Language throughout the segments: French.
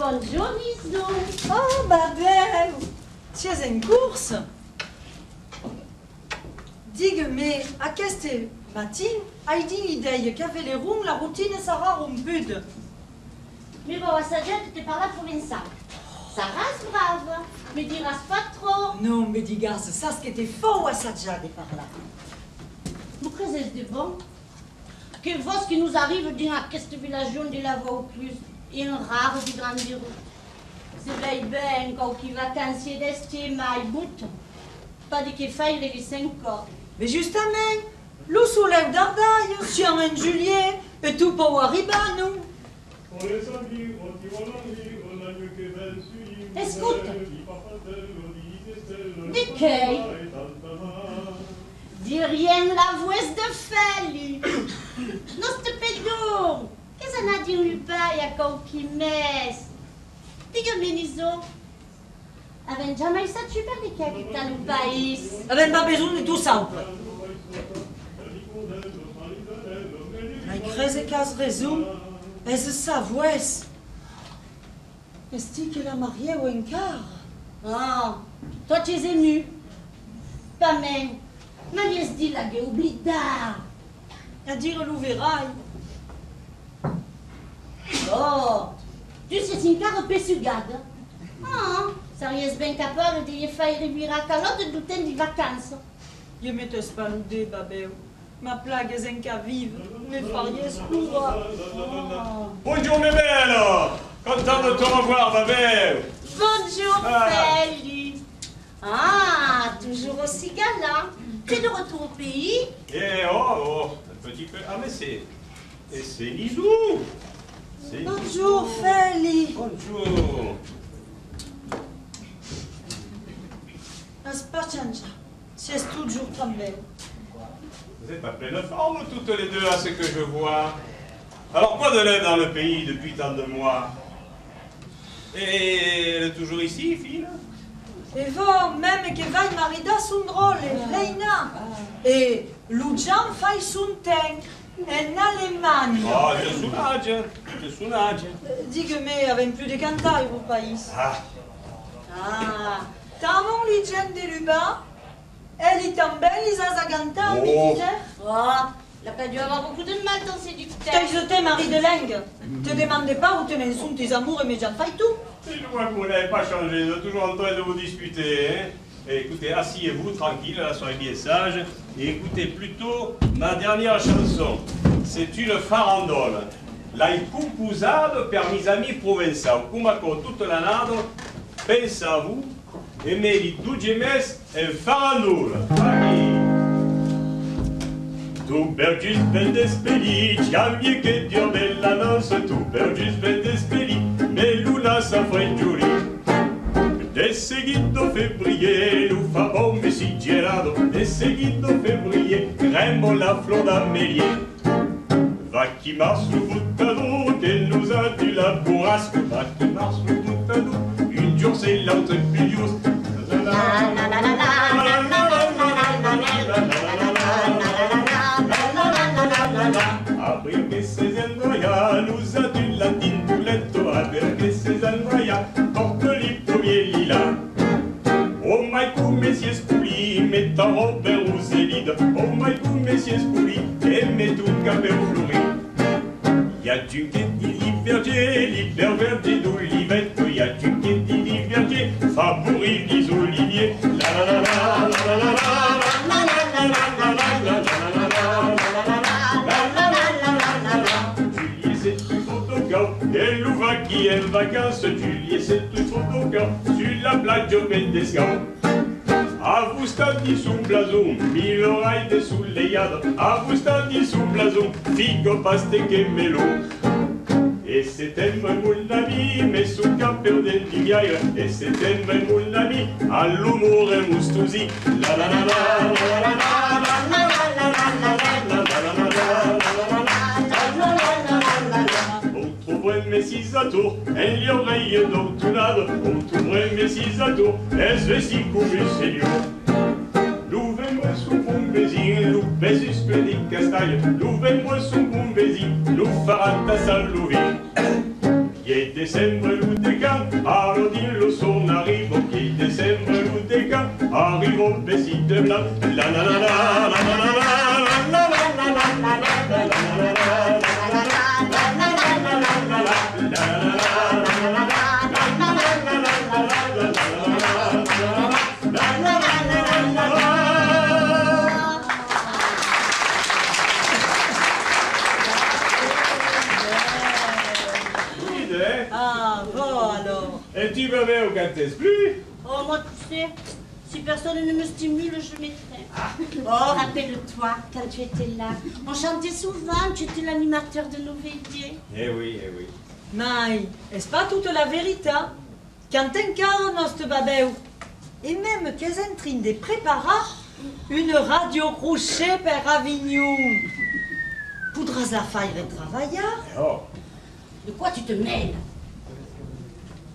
Bonjour, Liso. Oh, Babel, tu es en course? Digue-moi, à queste matin, ai-tu l'idée qu'avec les ronds, la routine sera rompue? Mais bon, ça vient de te parler provençal. Ça rase brave, mais diras pas trop. Non, me digas, ça ce qui était faux à ça déjà de par là. Vous creusez de bon? Que ce qui nous arrive dans cette village de la voie au plus, et un rare du grand bureau. C'est bien quand il vacancier d'estime à bout. Pas de que faire les 5 ans. Mais justement, le soleil d'Ardaille, sur un juillet, et tout pour arriver, nous. Écoute. Dis que. Dis rien la voix de Feli. Non, c'est pédon. Qu'est-ce qu'on a dit au pas, il y a qu'on qui messe. Dis-moi, Niso. Avec jamais ça, tu perds les capitales au pays. Avec pas besoin de tout ça. Mais crèse casse raison. Est-ce ça, voix? Est-ce qu'elle a marié ou un quart? Ah, toi tu es ému. Pas même. Mais laisse dire la gueule, oublie d'art. À dire l'ouverail. Oh, tu sais une carte pesugade. Ah, ça reste bien capable de y faire revirer à calotte de douter des vacances. Je me te spaludé, Babel. Ma plague est un cas vive. Mes fariès courent. Bonjour, mes belles. Content de te revoir, Babel. Bonjour, Feli. Ah, toujours aussi galant. Tu es de retour au pays? Eh, oh, un petit peu. Ah, mais c'est Lisou. Bonjour, Feli. Bonjour. Aspachancha. C'est toujours très belle. Vous êtes à pleine forme, toutes les deux, à ce que je vois. Alors, quoi de l'aide dans le pays depuis tant de mois? Et elle est toujours ici, fille? Et vous, même que vai marida son drôle, Leina. Et Lujan fai son ten. En Allemagne. Oh, je soulage. Digue-moi, avec plus de cantaille au pays. Ah, Tamon li gens de Lubin. Elle est en belle, ils ont cantaille, Oh. Oh, il a pas dû avoir beaucoup de mal dans ses dictées. T'as jeté Marie de Lengue. Te demandez pas où tenez sont tes amours et mes gens faillent tout. je vois que vous n'avez pas changé, vous êtes toujours en train de vous disputer. Hein? Et écoutez, asseyez-vous tranquille, là, soyez bien sage, et écoutez plutôt ma dernière chanson. C'est une farandole. l'hai compusado per mis amis provençaux, come con tutta la nado, pensavo, e me li duce mes e farandula. Tu bergis ben despedi, chiamie che Dio bella noce, tu bergis ben despedi, me luna sa frengiuri. De seguito febbraio, lu fa bon messigerado, de seguito febbraio, cremo la flor d'amélier. Va qui marche le boutadou, qu'elle nous a dit la bourrasque, va qui marche le boutadou, une jour c'est l'autre plus douce. Après que ces envoya nous a dit la tintuletto, après que ces envoya porte les premiers lilas. Oh my God, messieurs Spouli, met ta robe rouselide. Oh my God, messieurs Spouli, et met tout capé au fleuri. Y'a du quai l'hyperverger d'Olivette. Y'a du quai l'hyperverger, favori des oliviers. La la la la la la la la la la la. Julie, c'est une photocard, et l'ouvra qui est vacances. Julie, c'est une photocard, sur la plage de Mendescao. A vous stati sul blason, mille oreilles sous les yades. A vous stati sul blason, figo, pastèque et melon. Et c'était mon ami, mais sous capeur del viviaire. Et c'était mon ami, à l'humour et moustousi. La la la la la la la la la la mes six à tour, et gli oreille d'ortunado, on trouverait mes six à tour, et ceci couvre seigneur. Louvez-moi son bon baiser, nous baisus que des castailles, louvez-moi son bon baiser, nous farata salouvi. Qui décembre l'uteca, arrodillo son arrivo, qui décembre l'uteca, arrivo besite blanc, la la la la la la la la la la la la. Ah, bon alors. Et tu m'avais au cantes plus? Oh, moi, tu sais, si personne ne me stimule, je m'éteins. Oh, rappelle-toi, quand tu étais là, on chantait souvent, tu étais l'animateur de nos veillées. Eh oui, eh oui. Mais, est-ce pas toute la vérité? Quand t'encarnes notre babeu, et même qu'elles sont en train de préparer une radio couchée per Avignon. Poudras la faire travailler? Oh, De quoi tu te mêles?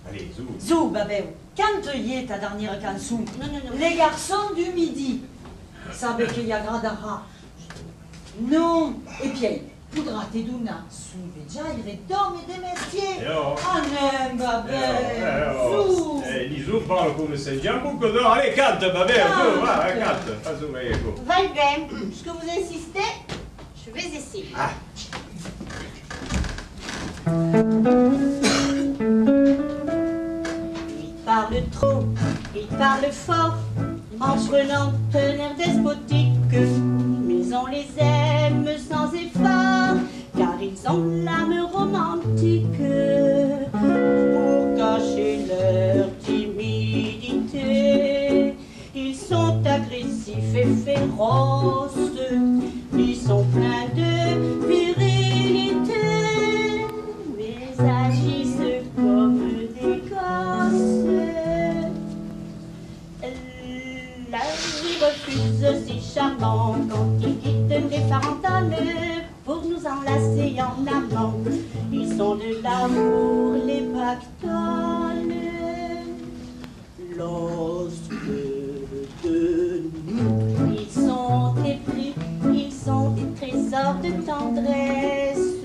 allez, zou. Zou, babeu, quand y est ta dernière chanson? Non, non, non. Les garçons du midi. Savez qu'il y a gradara? Non. Et puis, poudra te donna sous déjà il redorme des métiers. Eh oh. Ah non, babeu. Zou. Eh, ni zou parle come se giambo codò. Allez, cante, vabbè, zou, va, cante. Fais zou, ecco. Va bien, puisque vous insistez, je vais essayer. Ah. Il parle trop, il parle fort, en prenant un air despotique. Mais on les aime sans effort, car ils ont l'âme romantique. Pour cacher leur timidité, ils sont agressifs et féroces. Ils sont pleins de virilité, mais agissent comme des gosses. La vie refuse si charmant quand ils quittent les farandales pour nous enlacer en amant. Ils sont de l'amour, les pactoles. Lorsque de nous, ils sont épris, ils sont des trésors de tendresse,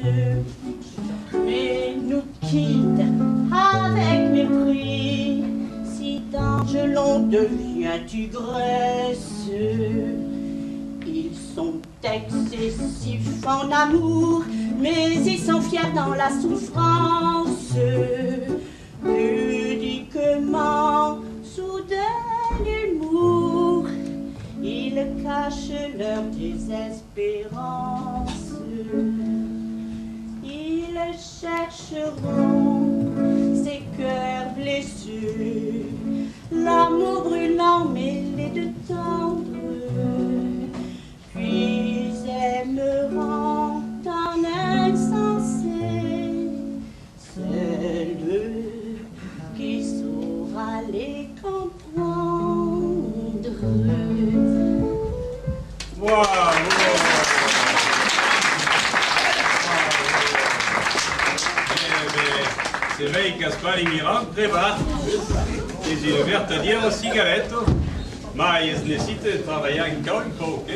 mais nous quittent avec mépris. Si d'Angelon devient tigresse, ils sont excessifs en amour, mais ils sont fiers dans la souffrance. Pudiquement, soudain l'humour, ils cachent leur désespérance. Ils elles chercheront ces cœurs blessés, l'amour brûlant mêlé de tendre, puis aimeront en insensé celle qui saura les comprendre. Bravo. C'est vrai, il casse pas les miracles, très bas. Et une vertadière cigarette. Mais il nécessite de travailler encore un peu, ok?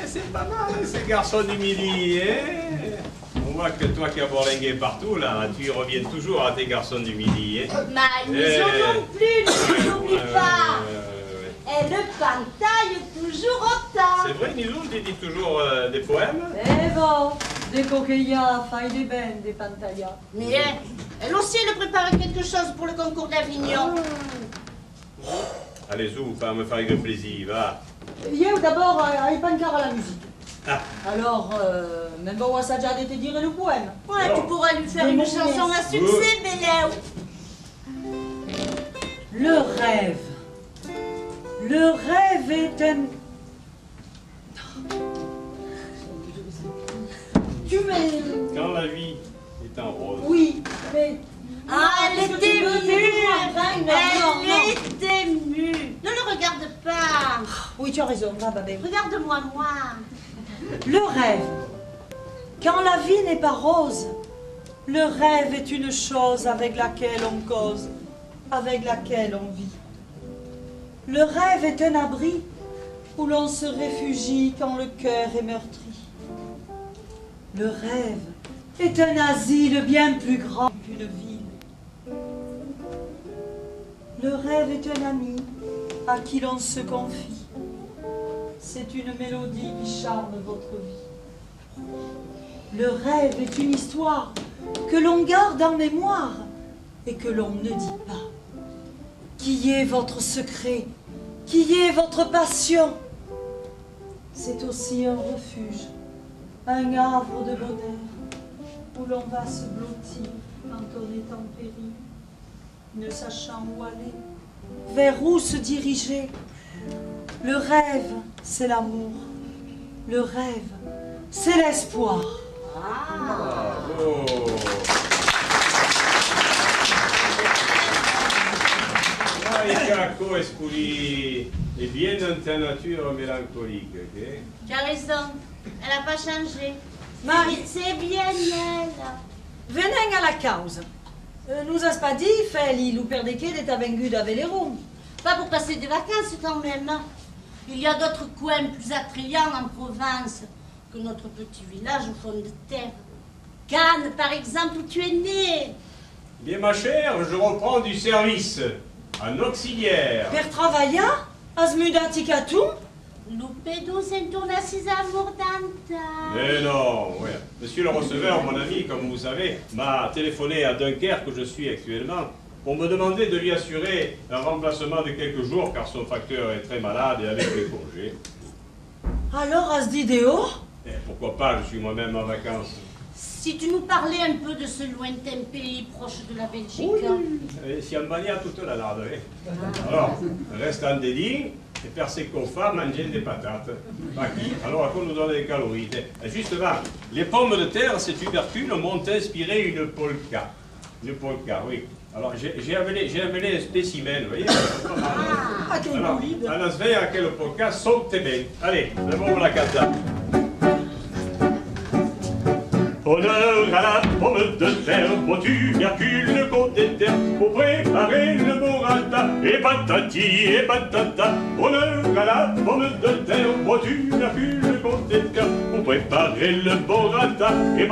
C'est pas mal, ces garçons du midi, hein? On voit que toi qui as bourlingué partout, là, tu reviens toujours à tes garçons du midi, hein? Mais ils non plus, ne l'oublie pas. Et le pantaille toujours autant. C'est vrai, Nilou, tu dis toujours des poèmes? Eh bon, des coquillas, failles des bennes, des pantallas. Mais elle aussi, elle prépare quelque chose pour le concours d'Avignon. Allez, zou, pas me faire plaisir, va. Hier, d'abord, il pas encore à la musique. Ah. Alors, même bon, ça a déjà été dire le poème. Ouais, tu pourras lui faire une chanson à succès, Béléo. Le rêve. Le rêve est un... Tu mets... Quand la vie est en rose. Oui, mais... Ah, elle est émue. Elle Elle est émue. Ne le regarde pas. Oui, tu as raison, va, babé. Regarde-moi, moi. Le rêve. Quand la vie n'est pas rose, le rêve est une chose avec laquelle on cause, avec laquelle on vit. Le rêve est un abri où l'on se réfugie quand le cœur est meurtri. Le rêve est un asile bien plus grand qu'une ville. Le rêve est un ami à qui l'on se confie. C'est une mélodie qui charme votre vie. Le rêve est une histoire que l'on garde en mémoire et que l'on ne dit pas. Qui est votre secret? Qui est votre passion? C'est aussi un refuge, un havre de bonheur où l'on va se blottir quand on est en péril, ne sachant où aller, vers où se diriger. Le rêve, c'est l'amour. Le rêve, c'est l'espoir. Bravo. Il caraco esprit est bien dans ta nature mélancolique, ok? Tu as raison. Elle n'a pas changé. Marie, C'est bien elle. venez à la cause. Nous as pas dit, Feli, ou perdeke de ta vengue d'Avelerum. Pas pour passer des vacances quand même. Il y a d'autres coins plus attrayants en province que notre petit village au fond de terre. Cannes, par exemple, où tu es né. Bien, ma chère, je reprends du service. En auxiliaire. Per travailla, asmudatikatum. Lupedo sentourna ses amours d'anta. Mais non, ouais. Monsieur le receveur, mon ami, comme vous savez, m'a téléphoné à Dunkerque, où je suis actuellement, pour me demander de lui assurer un remplacement de quelques jours, car son facteur est très malade et avec les congés. Alors, as d'idéo? Et pourquoi pas, je suis moi-même en vacances. Si tu nous parlais un peu de ce lointain pays proche de la Belgique. Et si on baigne toute la larde, hein. Alors, reste en dédit et percer qu'aux femmes manger des patates. Alors, à quoi nous donner des calories? Et justement, les pommes de terre, ces tubercules, m'ont inspiré une polka. Une polka, oui. Alors, j'ai amené un spécimen, vous voyez? Ah, quel Alors, bolide. on se veille à quelle polka saute bien. Allez, levons la cata. Honneur à la pomme de terre, beau tubercule côté terre, pour préparer le burrata, et patata. Honneur à la pomme de terre, beau tubercule côté terre, pour préparer le burrata, et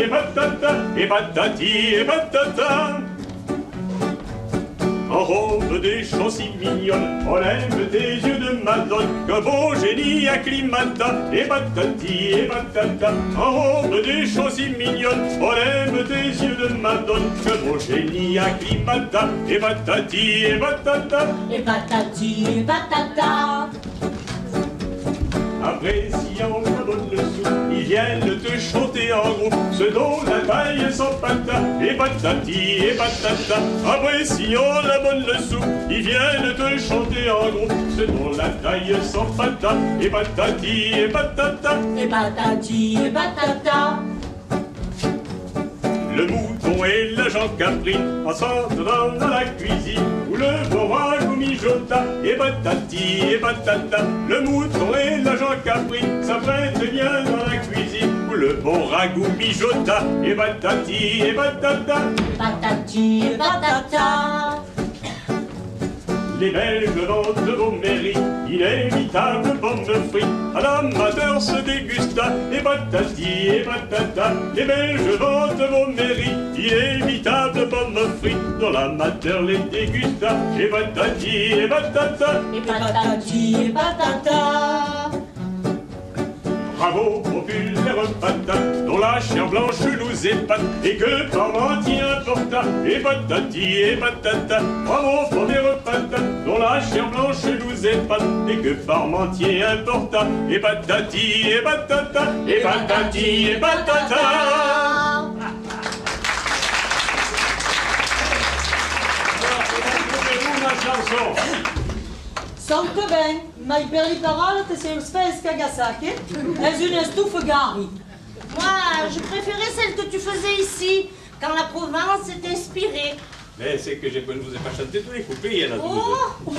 patata. En robe des champs si mignonne, on aime tes yeux de madone, qu'un beau génie acclimata, et patata. En robe des champs si mignonne, on aime tes yeux de madone, qu'un beau génie acclimata, et patati. Et patati et patata. Après, si on te donne le sou, ils viennent te chanter en groupe, ceux dont la taille est sans pata, et patati et patata. Après, si on abonne le sou, ils viennent te chanter en groupe, ceux dont la taille est sans pata, et patati et patata. Et patati et patata. Le mouton et l'agent Caprine ensemble dans la cuisine où le bon ragoût mijota et patati et patata. Le mouton et l'agent Caprine s'apprêtent bien dans la cuisine où le bon ragoût mijota et patati et patata. Patati et patata. Les Belges vendent de vos mairies inévitables pommes frites. À l'amateur se dégusta et patati et patata. Les Belges vendent de vos mairies inévitables pommes frites. Dont l'amateur les dégusta et patati et patata. Et patati et patata. Bravo, populaire patate, dont la chair blanche nous épate, et que Parmentier importa, et patati et patata. Bravo, populaire patate, dont la chair blanche nous épate, et que Parmentier importa, et patati et patata, et patati et patata. Écoutez-vous ma chanson? Sente ben, mai per le parole te sei spes Kagasaki, es une stufe gari. Moi, je préférais celle que tu faisais ici, quand la Provence s'est inspirée. Mais c'est que je ne vous ai pas chanté tous les couplets, il y en a Oh. 12.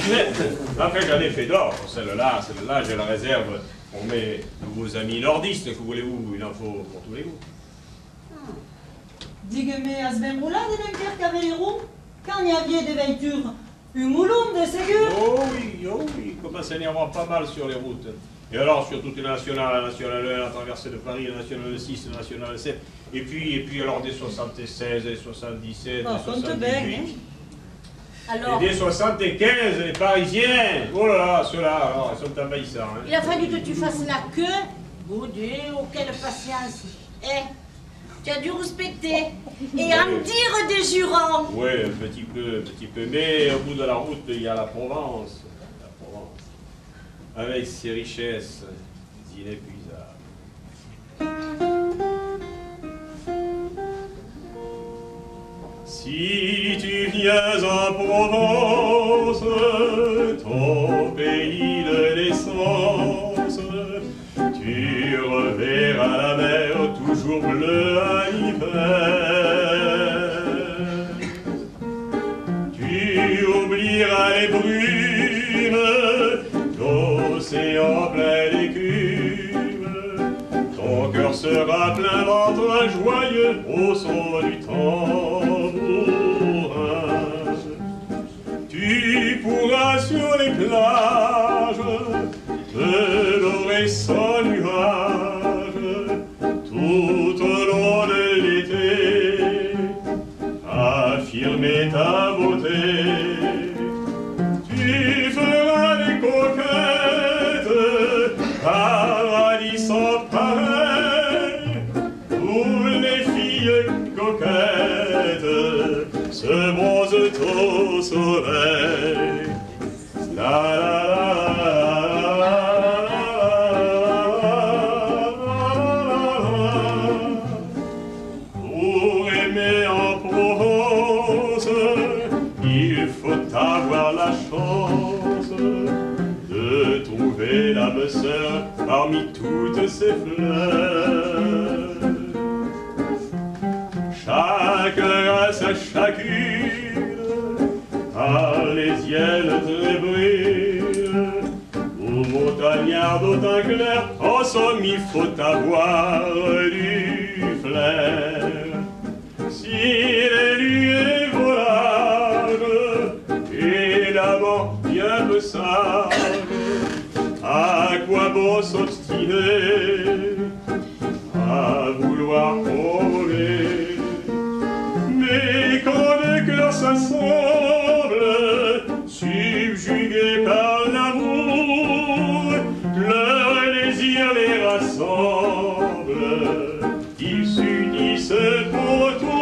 Après, j'en ai fait d'autres. Celle-là, je la réserve pour mes nouveaux amis nordistes. Que voulez-vous, il en faut pour tous les goûts. Digue-me, as ben roulade l'Empire Cavaliero, quand il y avait des voitures, un moulon de ségur. Oh oui, il commence à y avoir pas mal sur les routes. Et alors, sur toutes les nationales, la nationale 1, la traversée de Paris, la nationale 6, la nationale 7, et puis alors des 76, des 77, des 78. Alors, Et des 75, les Parisiens. Oh là là, ceux-là, alors, ils sont envahissants. Hein. il a fallu que tu fasses la queue. Bon Dieu, oh, quelle patience. Eh, tu as dû respecter et en dire des jurons. Oui, un petit peu. Mais au bout de la route, il y a la Provence. Avec ses richesses inépuisables. Si tu viens en Provence, ton pays de naissance, tu reverras la mer toujours bleue à l'hiver. Tu oublieras les brumes, l'océan plein d'écume. Ton cœur sera plein d'entrain joyeux au son du tambourin. Tu pourras sur les plages te dorer sans nuage tout au long de l'été, affirmer ta beauté. Tu feras des coquettes, paradis sans pareil, où les filles coquettes se bronzent au soleil. La la pour aimer en Provence, il faut avoir la chance de trouver l'âme sœur parmi toutes ces fleurs. Chacun a sa chacune, par les yeux très brillent, aux montagnards d'autant clair, en somme il faut avoir du flair. Si les nuées volages et l'amant bien peu sage, à quoi bon s'obstiner à vouloir voler? Mais quand deux cœurs s'assemblent, subjugués par l'amour, leur désir les rassemble, ils s'unissent pour toujours.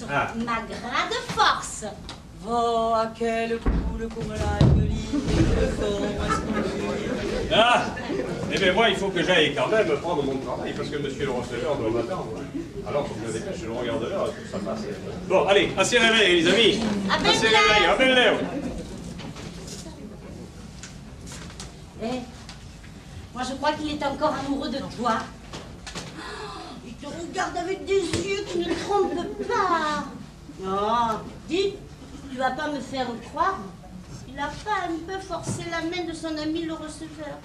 ma grande force. Oh, à quel coup le courage de l'île de forme. Ah! Eh bien, moi, il faut que j'aille quand même prendre mon travail, parce que monsieur le receveur doit m'attendre. Alors, faut que je me dépêche, je le regarde là, tout ça passe. Bon, allez, assez réveillés, les amis. Assez réveillés, à belle lèvre. Eh, moi je crois qu'il est encore amoureux de toi. Il te regarde avec des yeux qui ne trompent pas. Non, dis, tu vas pas me faire croire. Il a pas un peu forcé la main de son ami le receveur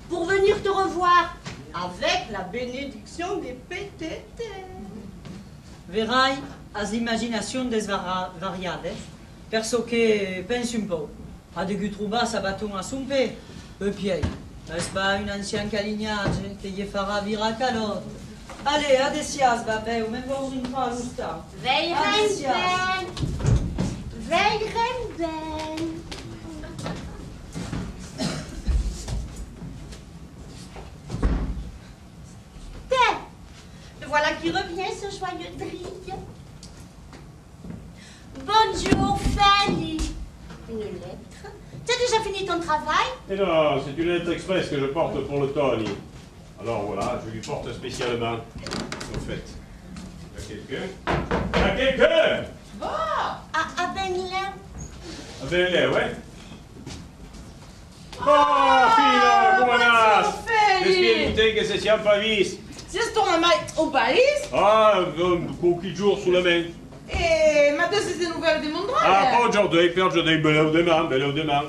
pour venir te revoir avec la bénédiction des PTT. Verai as imagination desvariades, perso que pense un peu. A de gutruba sa bâton à son paix. Pied, n'est-ce pas une ancienne calignage qui y fera vira calotte? Allez, adesias, babé, ou même voir une fois juste. Veille Reine, veille Reine. Tiens, le voilà qui revient, ce joyeux drille. Bonjour, Fanny. Une lettre. Tu as déjà fini ton travail? Et non, c'est une lettre express que je porte pour le Tony. Alors voilà, je lui porte spécialement. Au fait, il y a quelqu'un? Il y a quelqu'un? À Benlin. Ah ben là, ouais. Oh, fino, come nas? Spiegate che se siamo pas visti. Vocês estão mai o país? Ah, qualche giorno sulla mente. Ma tu sei de nouvelles de mon Ah, drôle? pas aujourd'hui, per aujourd'hui, belle demain.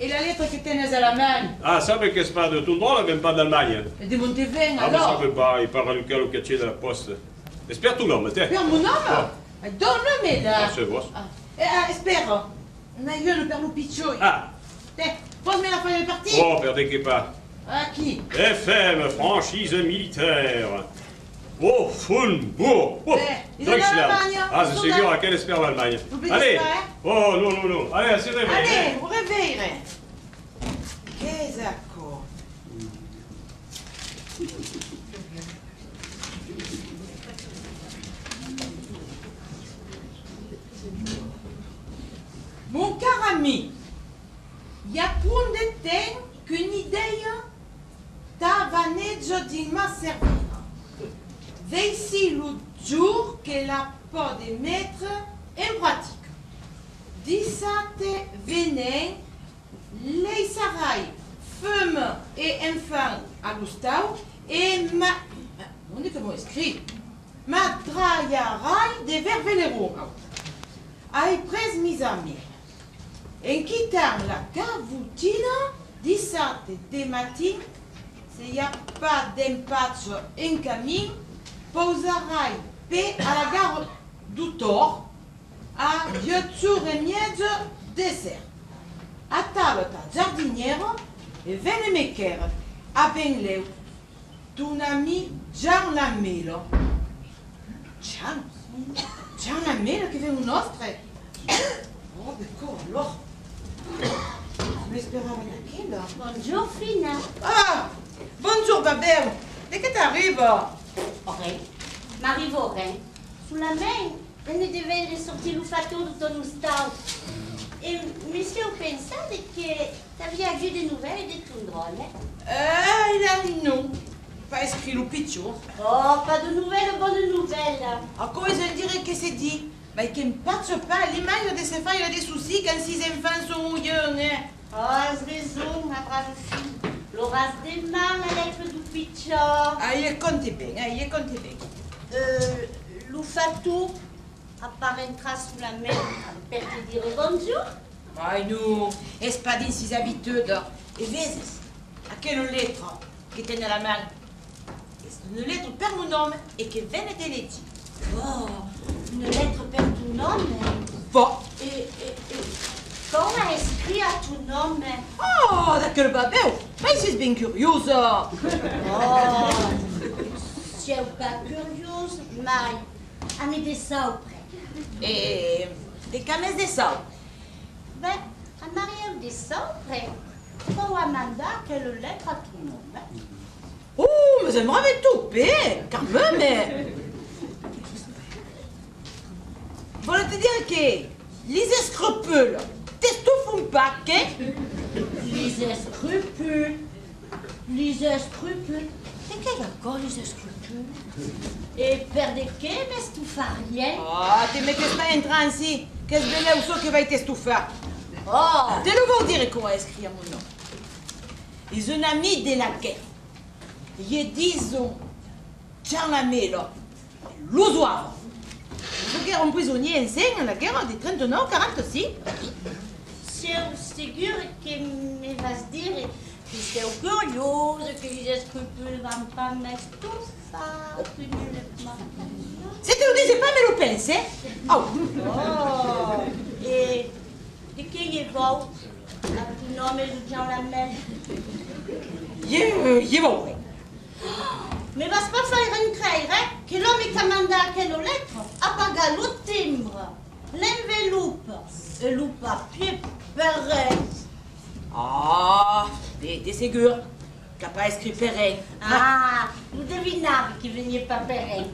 Et la lettre que tens à la main? Ah, ça, perché c'est pas de tout le monde, même pas d'Allemagne. Et de Montevin, Ah, mais ça alors? veut pas, il parle du quartier de la poste. Espère tout l'homme, t'es. Per mon homme? Donne-me là! Ah, c'est bon. Espera! Na io non per lo piccioi. Ah, Pose-moi la feuille de partie. oh, perdez che pas. À qui? FM, franchise militaire. Oh, Fulmbourg. Oh, ils sont en Allemagne, Ah, ils c'est sont sûr, là. à quelle espère l'Allemagne? N'oubliez Allez. pas, hein. Oh, non. Allez, assez réveillé. Allez, vous réveillerez. Qu'est-ce que... Mon car ami, il y a quant de temps qu'une idée t'a vaneggio di ma servira. Voici le jour que la pot de mettre en pratique. Dissate venen, les sarai, femmes et enfants à Gustavo, et ma... On dit comment écrit? Ma draiarai de vervelero. Ai pres mis amis. En quittant la cavoutina, dissate de matin, s'il n'y a pas d'impatch en camin, poserai paix à la gare du Tor, a Giozzuremiez dessert. A table ta giardinière, et venemeker, a Benleu, ton ami Gian Lamelo. Gian Lamelo che viene un nostro? Oh, d'accord, alors. Je m'espérais avec laquelle? Bonjour, Fina. Ah! Bonjour, Babel. Dès que t'arrives? Oreille. M'arrive oreille. Sous la main, elle ne devait ressortir le fato de ton moustache. Et monsieur pensait que t'avais vu des nouvelles de ton drôle. Il a dit non. Pas écrit le picture. Oh, pas de nouvelles, bonnes nouvelles. À quoi je dirais que c'est dit? Mais qu'il ne passe pas, l'image de ses femmes, il a des soucis quand ses enfants sont jeunes. Oh, j'ai raison, ma brave fille. L'horace des mains, la lettre du picture. Ah, il est compté bien, il est compté bien. Le fatou apparaîtra sous la main pour te dire bonjour. Ah, non, est-ce pas dit ses habitudes? Et vezes, à quelle lettre qui tenait la main? C'est une lettre per mon homme et que venne te le dire. Oh, une lettre per ton nom. Bon. Et comment écrit à ton nom? Oh, d'accord, babel. Mais c'est bien curieuse. Oh, si elle n'est pas curieuse, mais à mes dessins auprès. Et des cames de ça. Ben, à Marie des auprès. Pour Amanda, quelle lettre à ton nom? Oh, mais j'aimerais tout paix, quand même. voulais te dire que les scrupules, t'estoufont pas, que? Les scrupules. Les scrupules. Et quel encore les scrupules? Et per de che m'estufa rien? Ah, te me che stai entrando ici. Qu'est-ce belle ou so che vai t'estufar? Oh! Te lo vuol dire comment écrire mon nom? Ils un ami de la guerre. Gli disons, Gianlamelo, l'usuario. Ceux qui erano prisonniers insieme alla guerra di 39-46. Sûr que me vas dire que c'est curieuse que les scrupules vont pas m'estufar. Si te lo dice pas, me lo pensi? Oh! Oh! E di che gli vuoi? Il nome di Gianlamel? Gli vuoi? Mais vas pas faire une créer, que l'homme qui a mandé quelle lettre a pagé le timbre, l'enveloppe et le papier pareil. Ah, t'es sûr qu'il n'a pas écrit pareil. Ah, vous devinez qu'il venait pas pareil.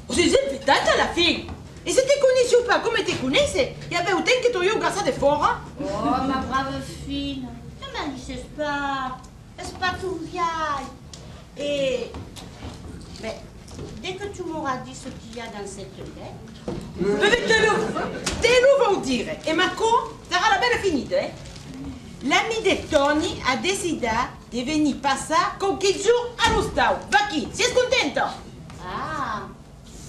C'est peut-être à la fille. Et si tu connais ou pas, comme tu connais, il y avait autant que tu as eu grâce à des forts. Oh, ma brave fille, ne m'alices pas. C'est pas tout vieille. Et, mais, dès que tu m'auras dit ce qu'il y a dans cette lettre, Te lo vuol dire. Et Marco, sarà la belle finita, eh? L'ami de Tony a décidé de venir passer quelques jours allo stau. Va qui? Sei contento? ah,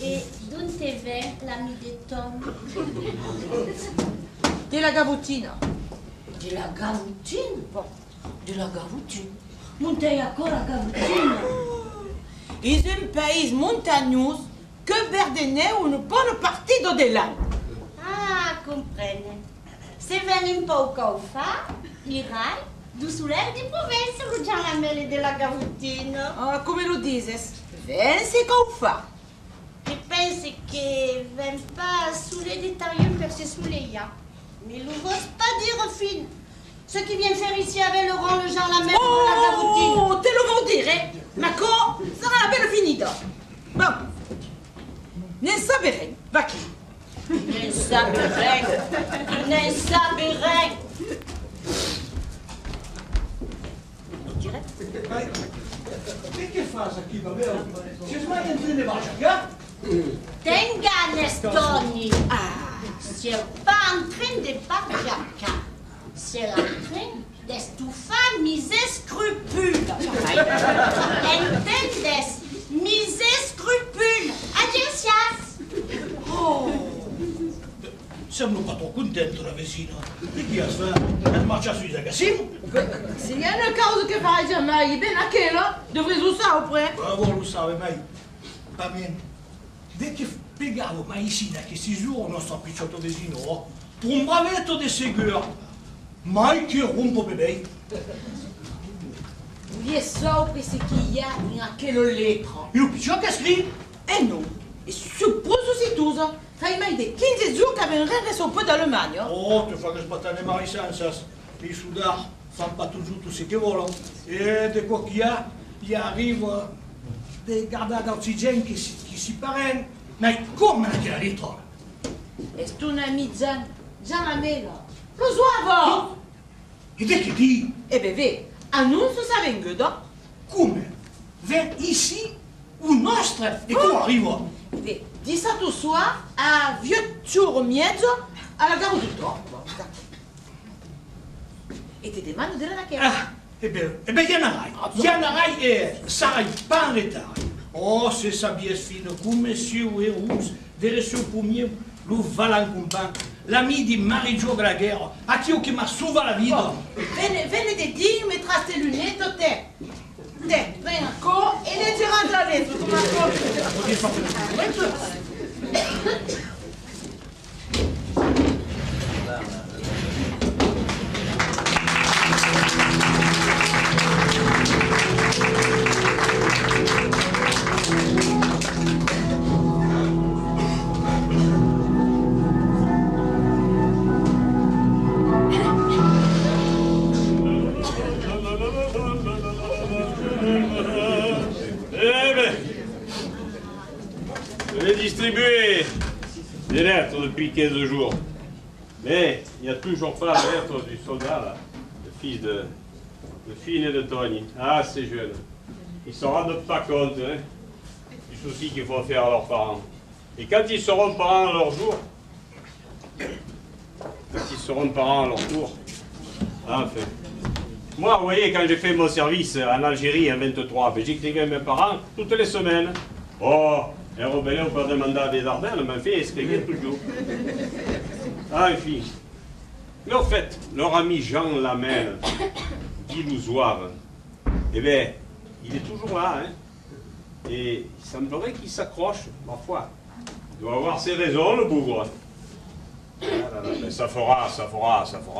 et d'où te vient l'ami de Tom? De la Gavotina. De la Gavoutine? De la Gavoutine? Montez encore la Gavoutine? C'est un pays montagneux que Verdenay une bonne partie d'au-delà. Ah, comprene. Se veni un poco fa, irai du soleil di Provenza, lo Gianlamel de la Gavoutine. Ah, come lo dices? Vence qu'on fa. Je pense que vem pas sous les détails per se souleya. Mais nous n'ose pas dire fine. Ce qui vient faire ici avec Laurent, le Gianlamel de la Gavoutine. Oh, te lo vuol dire? Marco, sarà la belle finita. Bon. Ne sapere, va qui? Ne saberei. Ne saberei. Dirais? Che fai qui, vabbè? Si sbaglia in treno e va a giocare? Tenga, Nestoni. C'est pas en train de parler. C'est en train d'estufar mes scrupules. Entendes? Mes scrupules. Agencias. Oh! Sembra pas trop contento la vicina. E chi ha fatto? Ha marciato sui ragazzini? Se il y a une cause che fa jamais, ben aquella, dovrei usare après. Bravo, lo sa, ma va bene. Dès che spiegavo ma vicina che si giuro il nostro picciotto vicino, un bravetto di sicuro, mai che rompo bebè. Oubliez ça, ce qu'il y a dans quelle lettre. E lo picciotto che scrive? Eh non. Et suppose aussi tout ça. Ça y m'a aidé 15 jours qu'avait un rêve un peu d'Allemagne. Oh, tu fai che sbattare marisenza. I sudar fanno pas toujours tout ce che vogliono. E di qua che gli arriva dei gardati d'oxygène che si parano. Ma come la lettra? Est un ami Gianlamel. Lo suavo. E di che di? Eh ben, vedi, annuncio sa venguta. Come? Ven ici un nostro e come arriva? Vedi, di sato soir a Vieux Mezzo alla gare du Troppo. E ti demando della chiesa. Ah, e beh, Yanarai e sarai pas en retard. Oh, se sabies fino come monsieur Wérous, vers ce premier, le Valancompan, l'ami di Marie-Jo de la guerre, a qui m'a sauvé la vie. Venne di dire, mettra tes lunettes, te, prendi ancora e leggerà la lettra. Come Eh ben, je vais distribuer des lettres depuis 15 jours. Mais il n'y a toujours pas la lettre du soldat, là, le fils de Fine et de Tony. Ah, ces jeunes. Ils ne se rendent pas compte hein, du souci qu'il faut faire à leurs parents. Et quand ils seront parents à leur jour, quand ils seront parents à leur tour, enfin. Moi, vous voyez, quand j'ai fait mon service en Algérie en 23, j'écrivais mes parents toutes les semaines. Oh, un rebelle au pas de mandat des Ardennes m'a fait escrire toujours. Ah, et puis, mais au fait, leur ami Jean Lamel, d'Illusoire, eh bien, il est toujours là, hein. Et il semblerait qu'il s'accroche, parfois. Il doit avoir ses raisons, le bougre. Ah là là, mais ça fera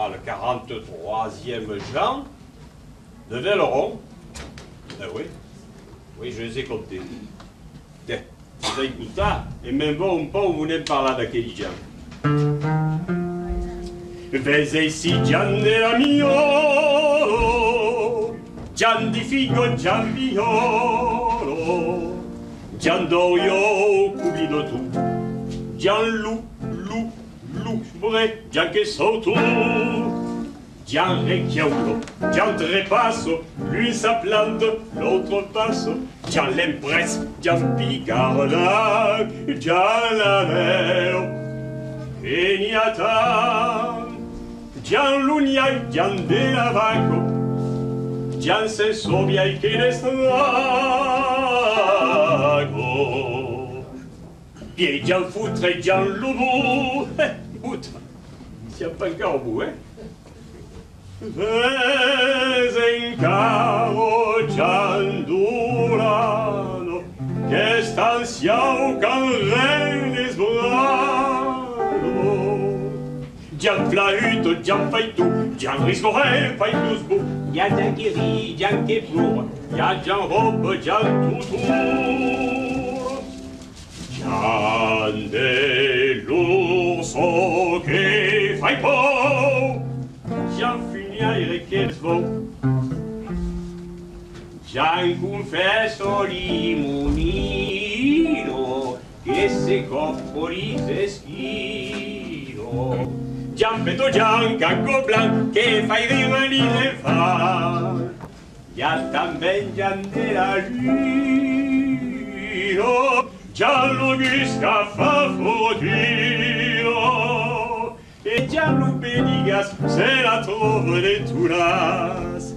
le 43e Jean de Velleron. Ben oui, oui, je les ai comptés. Tiens, vous écoutez, et même bon, un po' vous n'êtes pas là d'aquel Jean. Vese si Gian della mio, Gian di figo, Gian violo, Gian d'oio, cubino tu, Gian lu, vrai, Gian che sotto, Gian recchiaulo, Gian trepasso, lui sa plante, l'autre passe, Gian l'empresse, Gian picardac, Gian la mer, Eniata, Gian l'uniai, Gian de la vaco, Gian se sobiai che ne strago. Pied, Gian foutre, Gian l'ubu, bout, il tient pas encore au bout, hein. Ves caro Gian Durano, che stanziao can renes brano. Gian flauto, Gian fai tu, Gian riscorre, fai tu sbu, Gian ri, Gian che pur, Gian robe, Gian tutur. Gian dell'urso che fai po', Gian finiaire che svo, Gian confesso limonino, che se coppoli se schino. Gian petto, Gian cacco blanc, che fai rimanere fa. Gian tamben, Gian della lino, Gian l'Augusta fa fotino. E Gian l'Upenigas, se la trova de Turas.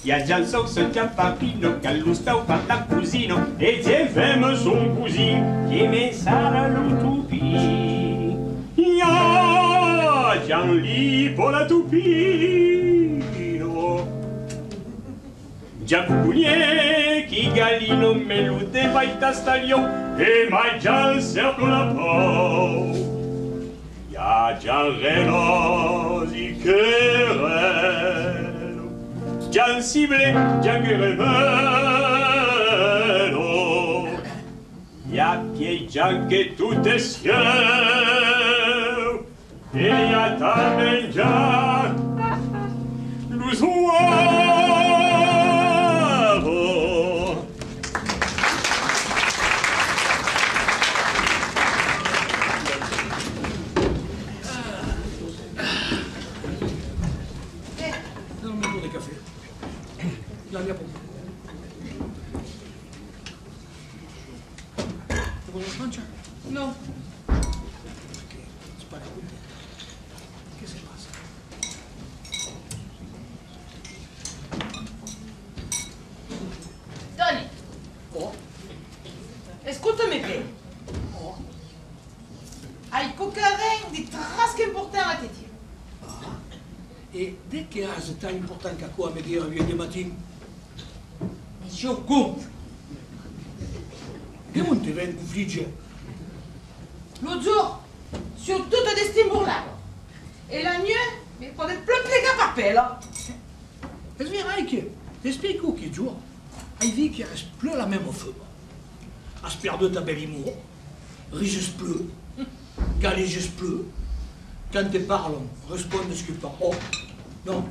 Ia Gian Sauce, Gian Papino, Callustau, Pata cusino, e Gian Femme son cousin, che me sarà l'utupi. Ia Gian Lipo la Tupino. Gian Cucugné, chi Gallino, Melute, Baita Staglion, e mai Gian Cerco la Pau. Ia Gian Renosi, che reno, Gian Ciblé, Gian Guerrero. Ia Piei Gian che tutto è cielo, e ia tamen Gian l'usuavo. La mia pompa. Ti vuoi una pancia? No. Spara con te. Che se passa? Tony, Oh, écoute-moi bien. oh. Hai coquerin di trasche important à te dire. Et dès qu'il y a un temps important qu'à quoi me dire vient du matin, Monsieur Go, che non ti viene un frigge? l'autre jour, sur toute des stimbourgs-là. Et la nuit, mais pour des plus qu'à papel. E sverai che, ti spiego che giù, hai vu qu'il reste plus la même feu. As perdu ta belle amour, riges plus, galiges plus, quand te parlent, responde ce que pas. Oh, non.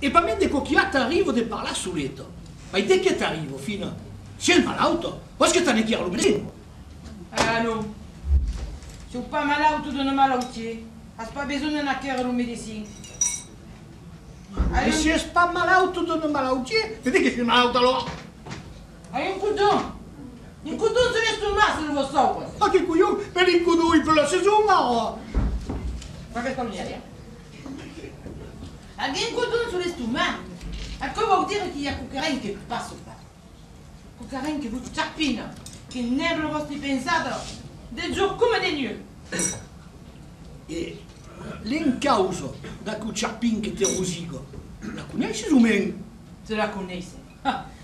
E pas même des coquillettes arrivent de par là sous l'état. Ma dès que t'arrives, au final, c'est le malauto, parce que t'en es qui a l'oublié. Ah non. Se pas malauto de non malautier, has pas besoin d'un acquérir le médecin. E se és pas malauto de non malautier, vedi che sei malauto allora? Hai un coudon. Un coudon sur l'estomac, se le vos sauve. Ma che coglione, per il cudui per la stagione, oh! Ma che comme rien. Hai un coudon sur l'estomac. Comment vous dire qu'il y a quelqu'un qui passe pas? Quelqu'un qui vous tapine, qui nègre le vostro pensato, des jours comme des nuits. E l'incauso da Cucciappin che te rosico, la conosci o meno? Se la connaisse.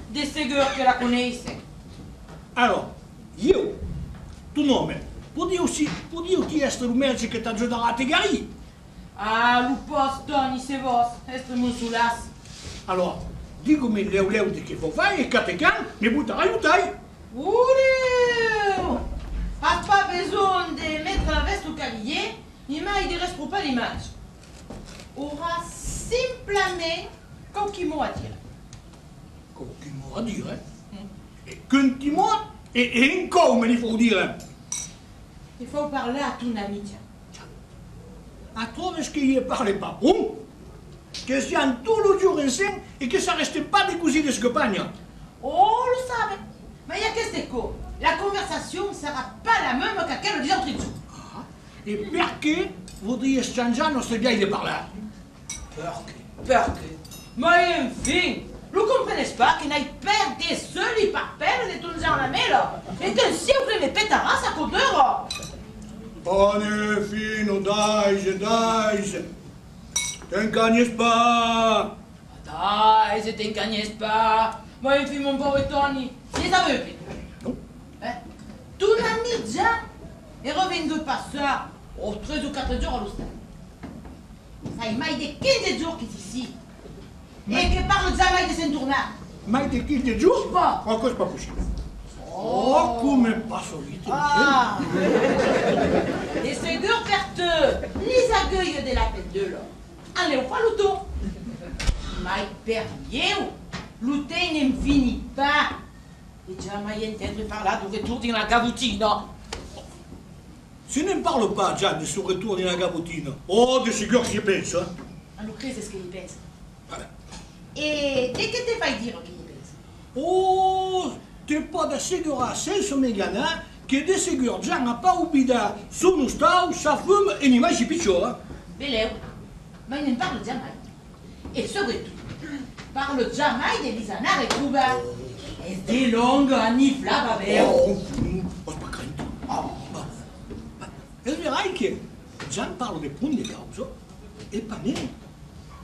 Des sicuro che la connaisse. Allora, io, tu nome, podio ti essere un mezzo che ti aiuterà a te guarire? Ah, lu posto, ni se vos, est mon soulas. Allora, dicomi leu di che fai e che te can, mi butta aiutai. Oulé! Has pas besoin de mettre la veste au cavalier, ni mai de reste pour pas l'image. Aura simplement quelques mots à dire. Che mo a dire? E quanti mo e in come li può dire? Il faut parler à ton ami, tiens. A trouves che io parle pas bon? Che siamo tutto le giorno insieme e che ça reste pas des cousines de Scopagne. Oh, le savait. Mais il y a qu'est-ce que la conversation ne sera pas la même qu'à quelle disant entre nous. E perché vorrei scambiare nostre vieille de parlare? Perché? Mais enfin, vous comprenez pas qu'il n'aille perdre des seuls par peine de tout dans la main et que si vous voulez pétara, ça coûte l'euro. Pane fino, dai, te incagnes pas. Dai, se t'incagnez pas. Mais enfin, mon pauvre Tony, c'est ça veut plus. Non. Hein? Ton ami Jean est revenu passer aux 13 ou 4 jours à l'hôpital. Ça y m'a des 15 jours qu'il est ici. Et que parle jamais de Saint-Tournat. Ma di chi di giù? Pas. Ma cosa è possibile? Oh, come passo vite. Ah! Et c'est deux pertes, les agueuils de la fête de l'or. Allez, on va l'auto. Mais perdieu, l'outé ne finit pas. Et jamais entendre par là de retour dans la gavoutine. Se ne parle pas già del suo ritorno in Agabottina. Oh, di sicuro ci penso, eh? Alors, qu'est-ce qu'il pense? Vabbè. Et dès que tu vas dire qu'il pense? Oh, te pas assicurare senza megana che di sicuro già non pas oubliato sono stato, sa fume e ne mai si picciò, eh? Beleu, mais il ne parle jamais. Et surtout, parle jamais de Lisanard et Cuba. Et des longues annifla babeo. Ho spaccato. E vedrai che già parlo di punti di causa e per me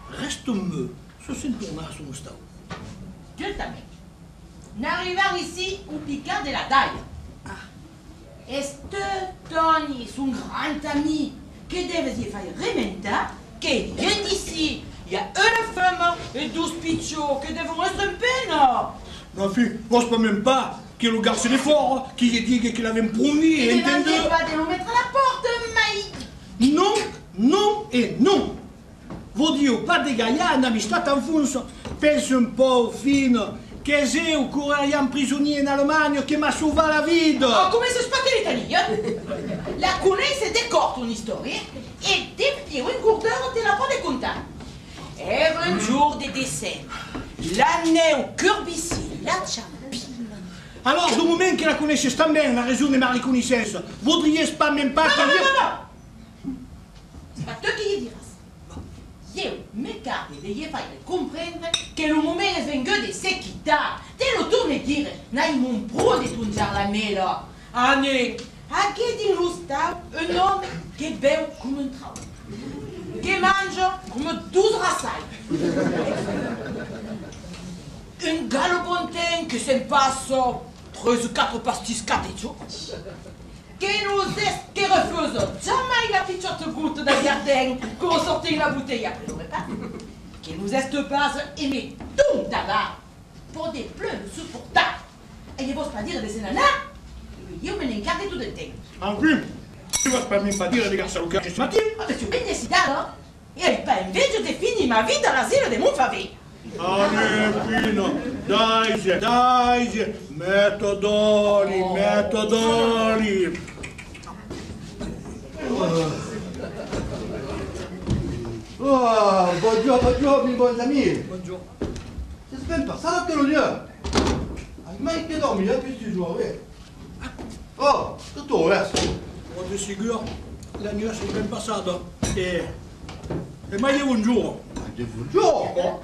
reste me se si torna sono stato. Dieu t'amène. N'arrivant ici au picard de la taille. Est-ce Tony, son grand ami, que devait y faire remonter, qui vient d'ici? Il y a une femme et 12 pichots qui devront être en peine. Ma fille, moi je peux même pas que le garçon est fort, qu'il ait dit qu'il avait promis et Ne demandez entendu. pas de nous mettre à la porte, Maï. Non, non et non. Vuol dire pas de gaia un'amistà in funzo. Pensa un po' fino che se o corriamo prigionier in Allemagne che mi sauva la vita. Oh, come se spacca l'Italia? La connaisse des corps ton histoire et des pieds ou une courteur te la pas de contact. Et un jour de décès, l'année au curbicile, la champine. Alors, du moment che la conosce sta bene, la ragione ma riconoscenza, vorrei pas même pas che Non. C'est pas toi qui y diras. Io m'écarte de y faire comprendre que le moment est venu de se quitter. Te lo tourne dire, n'ai mon pro de tunjar la mela. Anne, a che di lusta un homme che beve come un trao. Che mangia come 12 rassai. Un galopontin che se passe 3 ou 4 pastis catecho. Che refuse jamais la petite goutte de jardin pour sortir la bouteille après le repas. Qui nous passe aimer tout d'abord pour des pleurs supportables. Et ne posso pas dire de ces nanas. Io me ne incarne tout le temps. Enfin, tu vas pas même pas dire les garçons au cœur ce matin. Oh, je suis bien décidée alors. Et pas invece de finir ma vie dans l'asile de mon favori. Allez, fino, dai, metodoli. Oh, bonjour, mes bons amis. Bonjour. C'est même pas ça que l'on a. Il m'a été dormi là depuis ce jour, oui. Oh, c'est tout, reste. Oh, de sicuro, la nuit, c'est ben passata. E mai un giorno. Che buongiorno.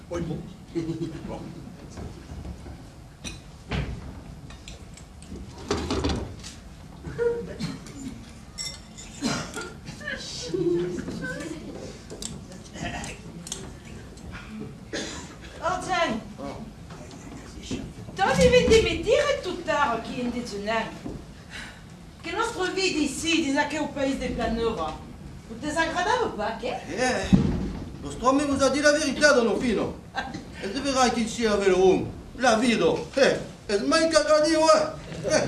Poi boh. Tiens, toi, tu viens de me dire tout tard qui est détenant que notre vie d'ici, disait au pays des planeurs, vous désagradable ou pas, que? Vostro amico vous a dit la vérité dans nos filles. Et tu verras qu'il s'y avait le rhum. La vie, donc. Et mai qu'à dire, ouais.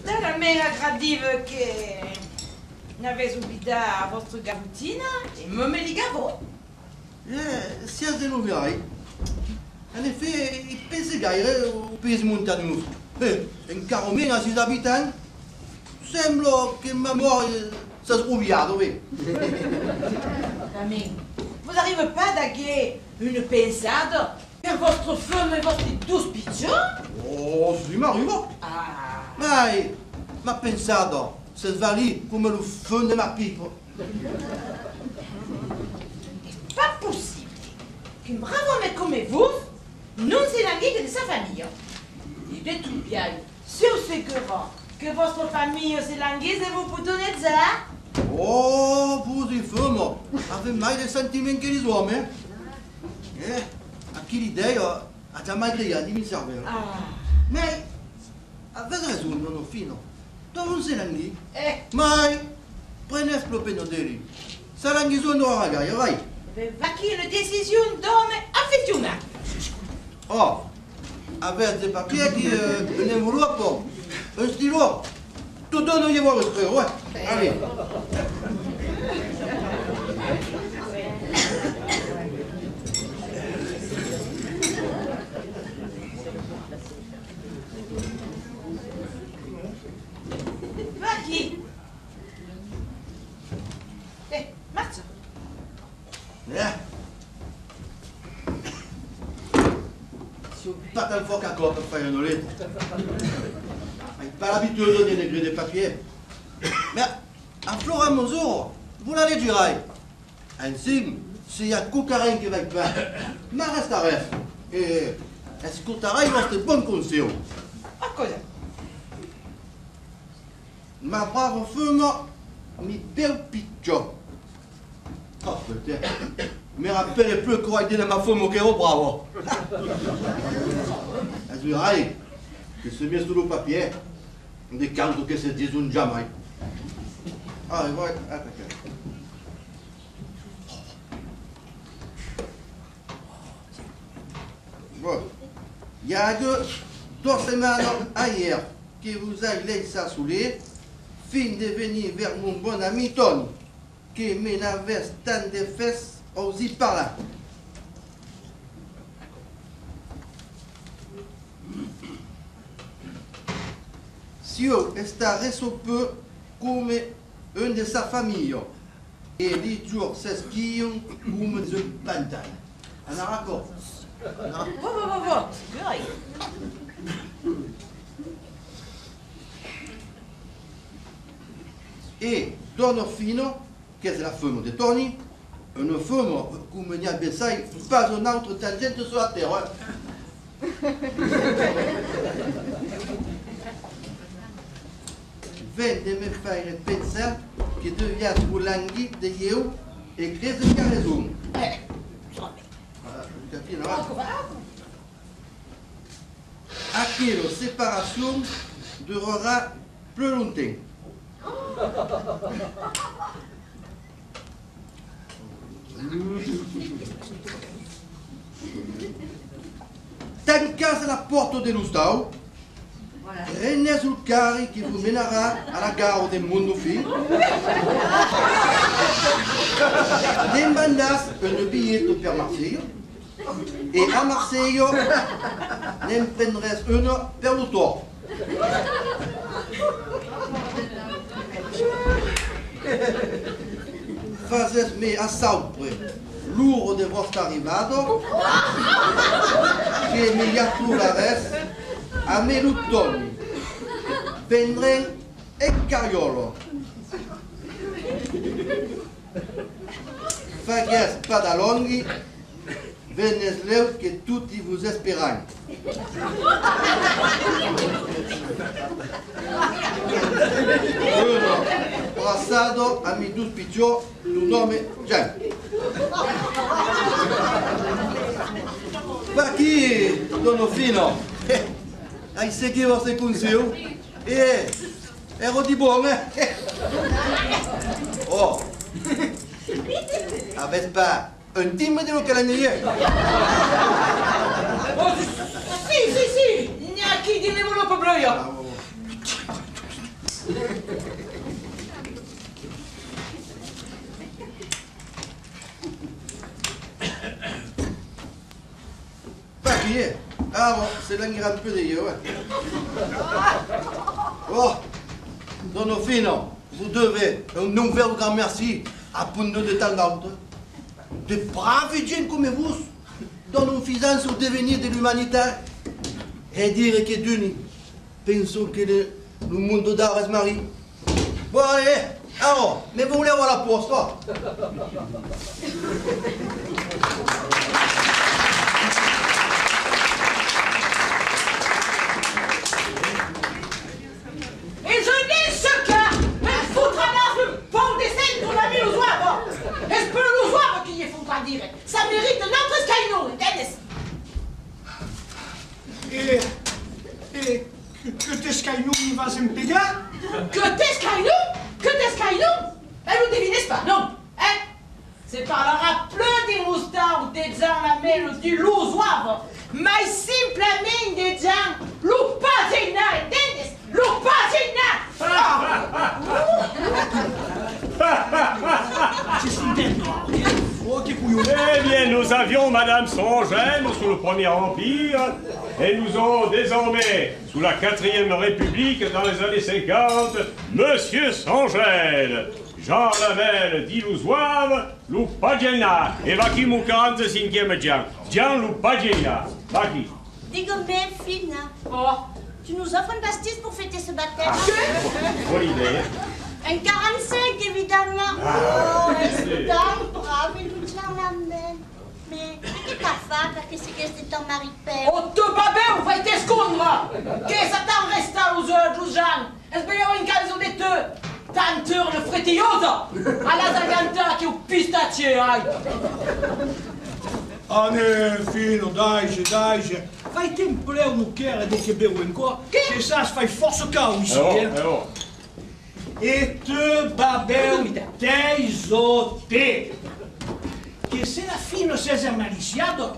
T'as la mère agradive que n'avez oublié à votre garoutine et me met les gavons. Si elle nous verrait. En effet, il pense gaire au pays montagneux. Un caromène à ses habitants. Semble que ma mort, ça se oubliade, oui. Camille, vous n'arrivez pas à gagner une pensade vers votre femme et votre douce pigeon? Oh, si m'arrive. Ah, Mais, ma pensada, c'est valide comme le feu de ma pipe. pas possible qu'un brave homme comme vous non s'élangue de sa famille. Il est tout bien, sur ce que votre famille s'élangue et vous pouvez donner ça. Oh, vous y femme, avez mai des sentiments que les hommes, hein? À qui l'idée, à ta madre, di mi serve. Ah, Mais, avez raison, non, fino. Non se l'anghi. eh, Mai, prenez lo penodeli. Se l'anghi sono ragazzi, vai. va qui une décision d'homme affectionné. Oh, avete des papiers qui ne voulez pas. Un stylo. Tout donne, il va le faire, ouais. Allez. Va qui? Eh, marche. Pas tant fort qu'à quoi pour faire une olette. Pas l'habitude de dénigrer des papiers. Mais, à Flora Mosoro, vous l'allez dire, ainsi, s'il y a Coucarin qui va être pas, mais reste à rêve. Et, est-ce que tu va être bon conseil? À quoi? Ma brave femme, mi bel piccio. Oh, peut-être. Me rappelle plus quoi dire de ma femme qui est au bravo. Est-ce que c'est bien sur le papier? Des cantos que se disent jamais. Ah, et voilà, attaquez. Bon. Il y a deux semaines hier que vous avez laissé ça saouler, fin de venir vers mon bon ami Tony, qui m'avait tant de fesses aussi par là. Sio está resolto come un de sa famille et les jours s'esquillent comme une pantane. On a raccord. Va. Et Don Fino, qui est la femme de Tony, une femme comme il y a Bessaï, pas une autre tangente sur la terre. Hein. Vem de me faire penser que devia pour l'anguille de eu et que c'est qu'à raison. Aquela séparation durera plus longtemps. Tancas la porte de Lustau, prenez sul carri qui vous mènera à la gare de Mondofi. Demandez prendas un billet per Marseille et à Marseille, n'en prendràs un per l'autor. Fazes-me a sempre l'ur de vostre arrivado que me aturares a me l'utoni. Prendrem e cariolo. Fagues padalonghi, venes leu que tutti vos esperam. Uno passado a mi dus picciò tu nome Gian. Pa chi, dono fino, hai seguito se consiglio e ero di buon, Oh, avete pas un team de calendrier? Oh, si, neanche di ne volevo proprio io. Pas qui est? Ah bon, c'est l'engrais un peu d'ailleurs. Oh, Dono Fino, vous devez un nouvel grand merci à Pundo de temps d'autres. De braves gens comme vous donnent une fiance au devenir de l'humanité. Et dire que Duni penso que le monde d'art est mari. Bon allez, alors, mais vous voulez avoir la poste, hein? Et je n'ai ce cas, me foutre à l'art le bon dessin qu'on a mis aux oies. Est-ce que le oies qui y est foutre à dire? Ça mérite notre scaino, Dennis. Et que te scaino mi vas impegar? Que t'es scaino? Elle ne devinez pas, non? Hein? C'est par la plein des moustaches ou des gens la mêle du lousoir, mais simplement des gens, l'oupazina, Dennis, l'oupazina! Oh, que couillon! Eh bien, nous avions Madame Songène sous le Premier Empire, et nous avons désormais, sous la 4e République, dans les années 50, Monsieur Songène. Jean Lamel d'Ilouzoave, Lupagena, et Vaki mon 45e Jean. Jean Lupagena. Vaki. Digomé, Fina, Oh, tu nous offres un pastis pour fêter ce baptême? Bonne idée. Un 45, évidemment. Oh, est tan brave, il nous tient la main. Mais che t'ha fatta che si chiede ton maripè? oh, te babeu, vai te scondre! Che ça t'en resta aux Jean? Est-ce qu'il y a une caso de te? Tanteur le fretioso! Alla zaganta che un pistaccio hai! Ah, ne, Fino, dai. Fai tempo leu no quer de que beu encore, que ça se faz force cao ici, hein? Et te babel teisote. Que se la fino César maliciado,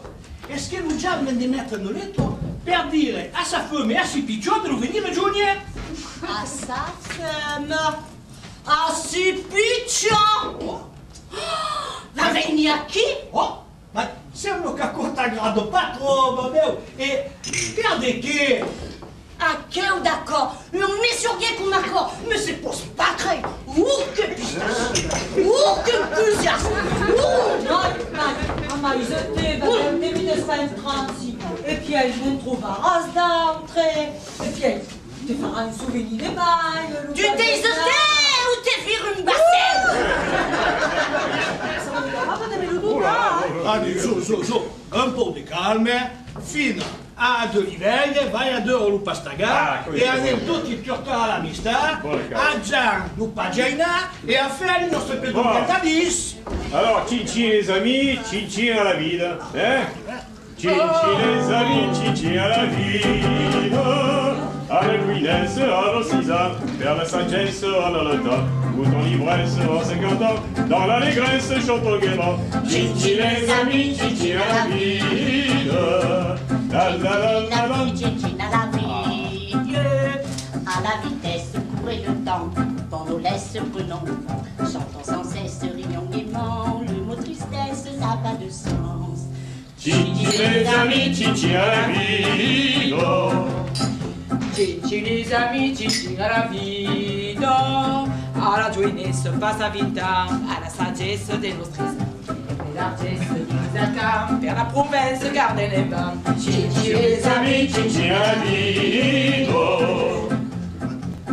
est-ce que nous jamais de mettre no letto per dire a sa femme e a si picciotto di venire giugno? À sa femme, à si piccio! Va venire qui? Oh, ma sembra che corta grado patro, babel, e perde che... Ah, quel d'accord! Non met sur rien qu'on accord, mais c'est pour se battre! Ouh, que pistache! Ouh, que enthousiasme! Ouh! Ma isoté, babel, devi de sta entranti. E puis elle non trova ras d'entrée. E puis elle te farà un souvenir de bail. Tu t'es isolé ou t'es vir une bassette? Allez, zo, un po' di calme, fino a de livelli, vai a deux au Pastaga, e anem tutti portare l'amistà, a Gian Lupagena, e a fare il nostro pedonatadis. Alors, Chichi les amis, Chichi à la ville. Hein? Chichi les amis, Chichi à la ville. À la Guinesse, à l'Occitane, vers la sagesse, à le temps. Mouton l'ivresse, en 50 ans, dans l'allégresse, chantons gaiement. Chichi les amis, Chichi à la ville. La la la la la. Chichi à la ville. À la vitesse, courez le temps, dans nos laisses prenons. Chantons sans cesse, rions gaiement, le mot tristesse sens. Cici les amis, cici à la vie, Cici les amis, cici alla vita, alla giovinezza passa vita, alla saggezza dei nostri santi, e largezza di Isaac, per la Provence garde les bains. cici les amis, cici à la vie,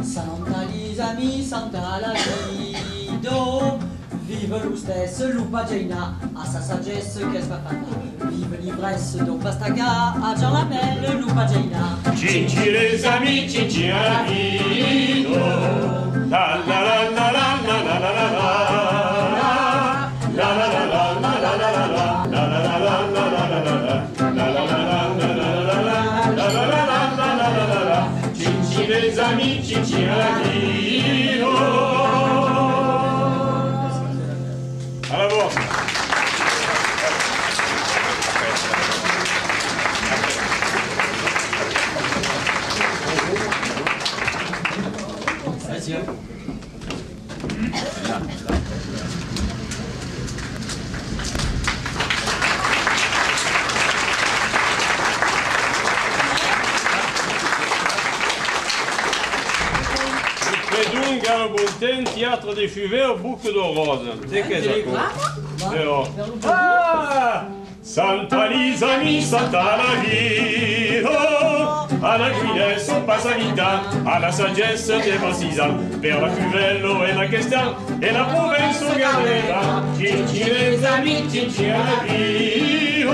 Santa gli amis, santa la guido. Vive lo stesso lupa Gina, a sa saggezza che sbafana. Vive l'ivresse d'un pastaga, a Jean Lamel, lupa Gina. Cici les amis, cici à la vie, la la la la la la la la la la. La la la la la la la la la. La la la la la la la la la. La la la la la la la la la. La la la la la la la la la. Cici les amis, cici à la vie. À la bourse. Dunque al Bonten, Teatro dei Fuvets au Bouc de Rose. C'est qu'est-ce que Ah! Santa les amis, Santa la vie, à la guidesse passe à vita, à la sagesse des partisans, vers la Cuvello et la Question, et la Provence au Gardera, Cici les amis, Cici à la vie,